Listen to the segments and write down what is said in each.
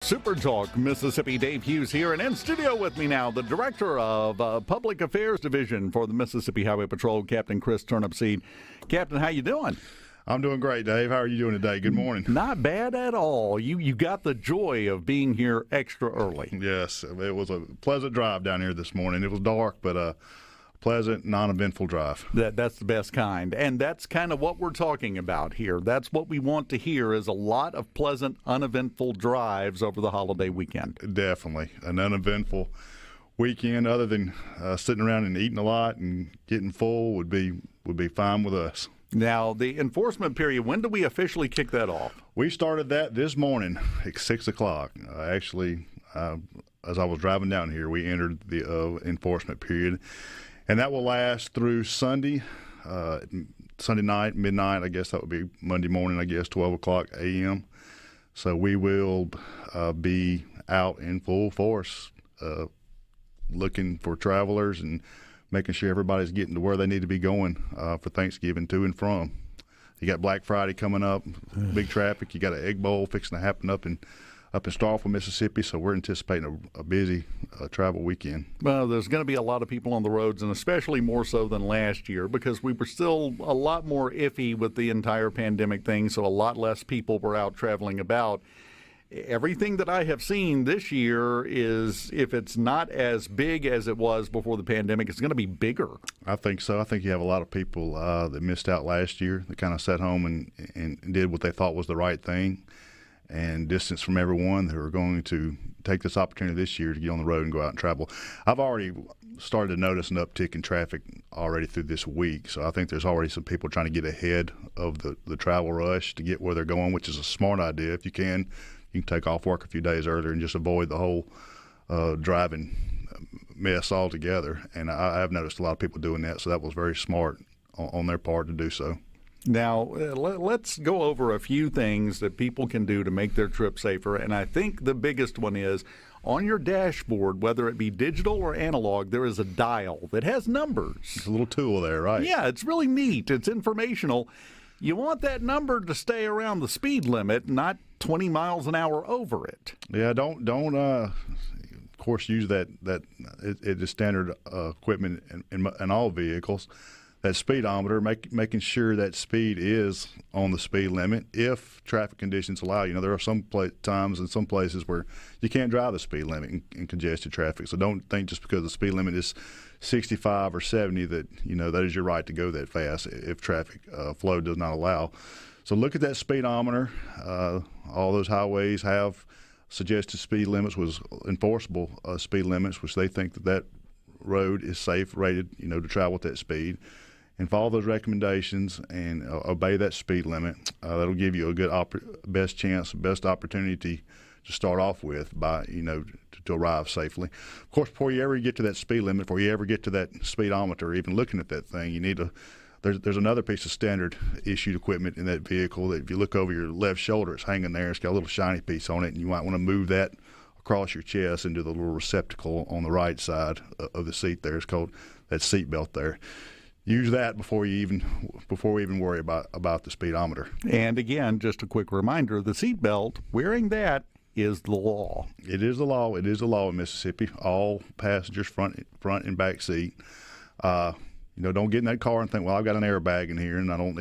SuperTalk Mississippi. Dave Hughes here, and in studio with me now, the Director of Public Affairs Division for the Mississippi Highway Patrol, Captain Criss Turnipseed. Captain, how you doing? I'm doing great, Dave. How are you doing today? Good morning. Not bad at all. You got the joy of being here extra early. Yes, it was a pleasant drive down here this morning. It was dark, but a pleasant, non-eventful drive. That's the best kind, and that's kind of what we're talking about here. That's what we want to hear, is a lot of pleasant, uneventful drives over the holiday weekend. Definitely. An uneventful weekend other than sitting around and eating a lot and getting full would be fine with us. Now, the enforcement period, when do we officially kick that off? We started that this morning at 6 o'clock. Actually, as I was driving down here, we entered the enforcement period, and that will last through Sunday night, midnight. I guess that would be Monday morning, 12 o'clock a.m. So we will be out in full force looking for travelers and making sure everybody's getting to where they need to be going for Thanksgiving to and from. You got Black Friday coming up, big traffic. You got an Egg Bowl fixing to happen up in Starkville, Mississippi, so we're anticipating a busy travel weekend. Well, there's going to be a lot of people on the roads, and especially more so than last year, because we were still a lot more iffy with the entire pandemic thing, so a lot less people were out traveling about. Everything that I have seen this year is, if it's not as big as it was before the pandemic, it's going to be bigger. I think so. I think you have a lot of people that missed out last year that kind of sat home and did what they thought was the right thing and distance from everyone, who are going to take this opportunity this year to get on the road and go out and travel. I've already started to notice an uptick in traffic already through this week, so I think there's already some people trying to get ahead of the travel rush to get where they're going, which is a smart idea. If you can take off work a few days earlier and just avoid the whole driving mess altogether. And I've noticed a lot of people doing that, so that was very smart on their part to do so. Now, let's go over a few things that people can do to make their trip safer. And I think the biggest one is, on your dashboard, whether it be digital or analog, there is a dial that has numbers. It's a little tool there, right? Yeah, it's really neat. It's informational. You want that number to stay around the speed limit, not 20 miles an hour over it. Yeah, don't of course use that it is standard equipment in all vehicles. That speedometer, making sure that speed is on the speed limit if traffic conditions allow. There are some times in some places where you can't drive the speed limit in congested traffic. So don't think just because the speed limit is 65 or 70 that that is your right to go that fast if traffic flow does not allow. So look at that speedometer. All those highways have suggested speed limits, was enforceable speed limits, which they think that road is safe, rated, to travel at that speed. And follow those recommendations and obey that speed limit. That'll give you a good best opportunity to start off with by, to arrive safely. Of course, before you ever get to that speed limit, before you ever get to that speedometer, even looking at that thing, you need to. There's another piece of standard issued equipment in that vehicle that if you look over your left shoulder, it's hanging there. It's got a little shiny piece on it, and you might want to move that across your chest into the little receptacle on the right side of the seat there. It's called that seat belt there. Use that before we even worry about the speedometer. And again, just a quick reminder, the seat belt, wearing that is the law. It is the law. It is the law in Mississippi. All passengers, front and back seat. Don't get in that car and think, well, I've got an airbag in here and I don't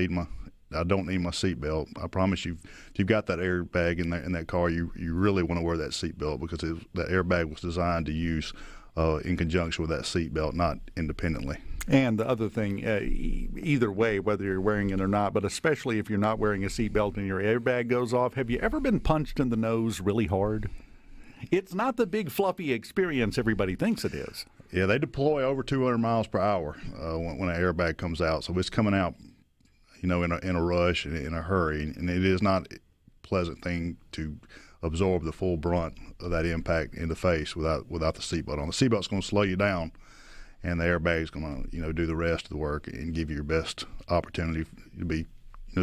need my seat belt. I promise you, if you've got that airbag in that car, you really want to wear that seat belt, because that airbag was designed to use in conjunction with that seat belt, not independently. And the other thing, either way, whether you're wearing it or not, but especially if you're not wearing a seat belt and your airbag goes off, have you ever been punched in the nose really hard? It's not the big fluffy experience everybody thinks it is. Yeah, they deploy over 200 miles per hour when an airbag comes out, so it's coming out, in a rush and in a hurry, and it is not a pleasant thing to absorb the full brunt of that impact in the face without the seatbelt on. The seatbelt's going to slow you down, and the airbag's going to do the rest of the work and give you your best opportunity to be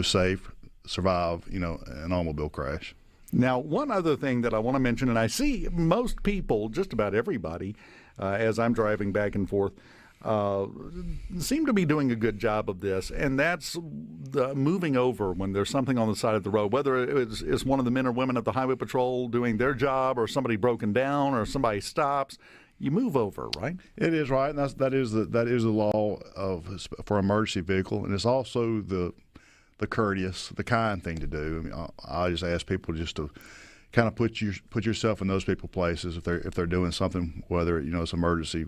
safe, survive an automobile crash. Now, one other thing that I want to mention, and I see most people, just about everybody, as I'm driving back and forth, seem to be doing a good job of this, and that's moving over when there's something on the side of the road, whether it's one of the men or women at the highway patrol doing their job, or somebody broken down, or somebody stops. You move over, right? It is right, and that is the law for emergency vehicle, and it's also the courteous, the kind thing to do. I mean, I just ask people just to kind of put yourself in those people's places if they're doing something, whether it's emergency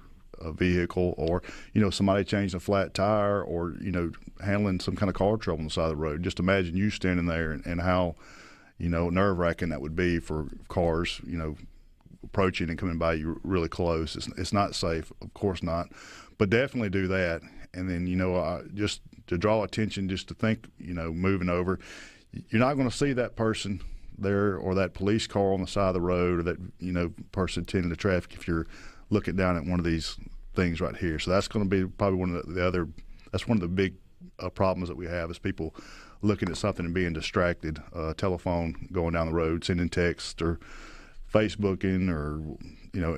vehicle, or somebody changing a flat tire, or handling some kind of car trouble on the side of the road. Just imagine you standing there and how nerve-wracking that would be for cars approaching and coming by you really close. It's not safe, of course not, but definitely do that. And then just to draw attention, just to think, moving over, you're not going to see that person there, or that police car on the side of the road, or that person tending to traffic if you're looking down at one of these things right here. So that's going to be probably one of the big problems that we have, is people looking at something and being distracted, telephone going down the road, sending text, or Facebooking, or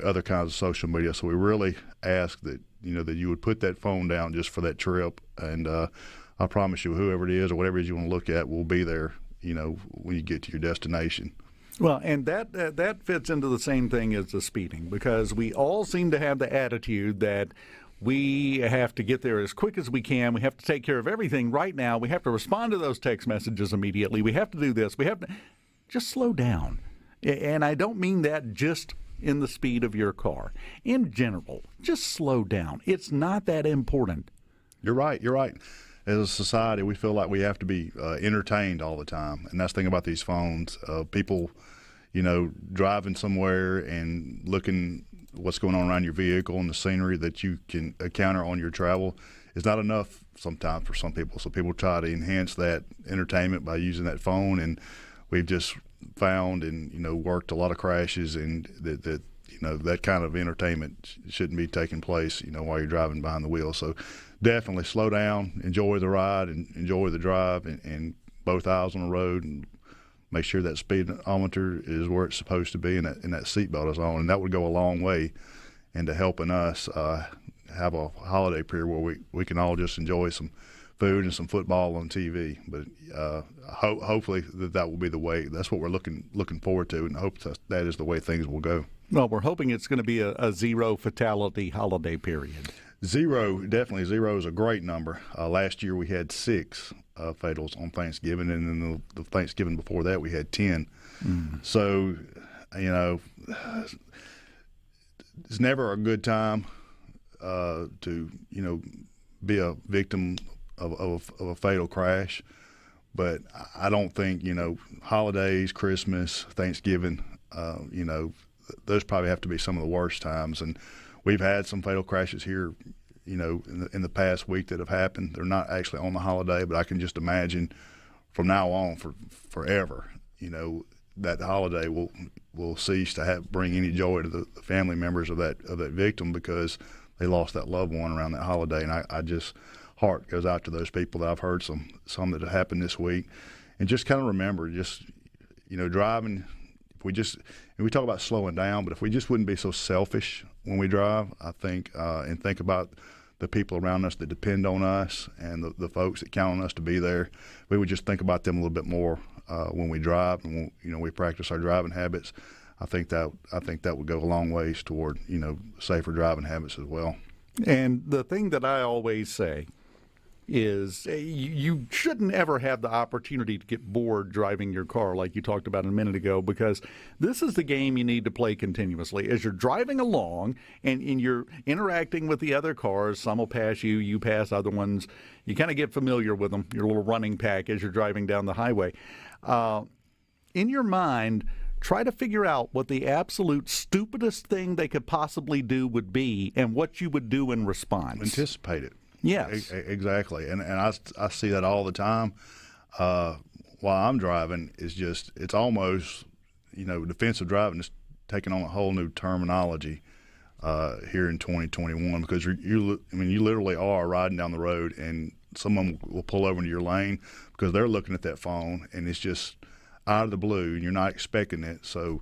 other kinds of social media. So we really ask that that you would put that phone down just for that trip, and I promise you, whoever it is or whatever it is you want to look at will be there when you get to your destination. Well, and that fits into the same thing as the speeding, because we all seem to have the attitude that we have to get there as quick as we can. We have to take care of everything right now. We have to respond to those text messages immediately. We have to do this. We have to just slow down. And I don't mean that just in the speed of your car. In general, just slow down. It's not that important. You're right. As a society, we feel like we have to be entertained all the time, and that's the thing about these phones. People, driving somewhere and looking what's going on around your vehicle and the scenery that you can encounter on your travel is not enough sometimes for some people. So people try to enhance that entertainment by using that phone, and we've just found and worked a lot of crashes, and that kind of entertainment shouldn't be taking place while you're driving behind the wheel. So definitely slow down, enjoy the ride, and enjoy the drive, and both eyes on the road, and make sure that speedometer is where it's supposed to be, and that seatbelt is on. And that would go a long way into helping us have a holiday period where we can all just enjoy some food and some football on TV. But hopefully that will be the way. That's what we're looking forward to, and hope that is the way things will go. Well, we're hoping it's going to be a zero fatality holiday period. Definitely zero is a great number. Last year we had 6 fatals on Thanksgiving, and then the Thanksgiving before that we had 10. So, it's never a good time to be a victim of a fatal crash. But I don't think holidays, Christmas, Thanksgiving, those probably have to be some of the worst times. And we've had some fatal crashes here, in the past week that have happened. They're not actually on the holiday, but I can just imagine from now on forever, that holiday will cease to bring any joy to the family members of that victim, because they lost that loved one around that holiday. And I just, heart goes out to those people that I've heard some that have happened this week. And just kind of remember, driving, and we talk about slowing down, but if we just wouldn't be so selfish when we drive, I think, and think about the people around us that depend on us, and the folks that count on us to be there, we would just think about them a little bit more when we drive, and when we practice our driving habits. I think that would go a long ways toward safer driving habits as well. And the thing that I always say is you shouldn't ever have the opportunity to get bored driving your car, like you talked about a minute ago, because this is the game you need to play continuously. As you're driving along and you're interacting with the other cars, some will pass you, you pass other ones, you kind of get familiar with them, your little running pack as you're driving down the highway. In your mind, try to figure out what the absolute stupidest thing they could possibly do would be, and what you would do in response. Anticipate it. Yes. Exactly. And I see that all the time while I'm driving. It's almost, defensive driving is taking on a whole new terminology here in 2021, because you literally are riding down the road and someone will pull over into your lane because they're looking at that phone, and it's just out of the blue and you're not expecting it. So,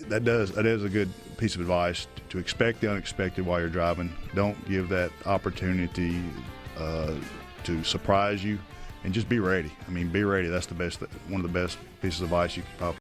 That is a good piece of advice, to expect the unexpected while you're driving. Don't give that opportunity to surprise you, and just be ready. I mean, be ready. That's one of the best pieces of advice you can probably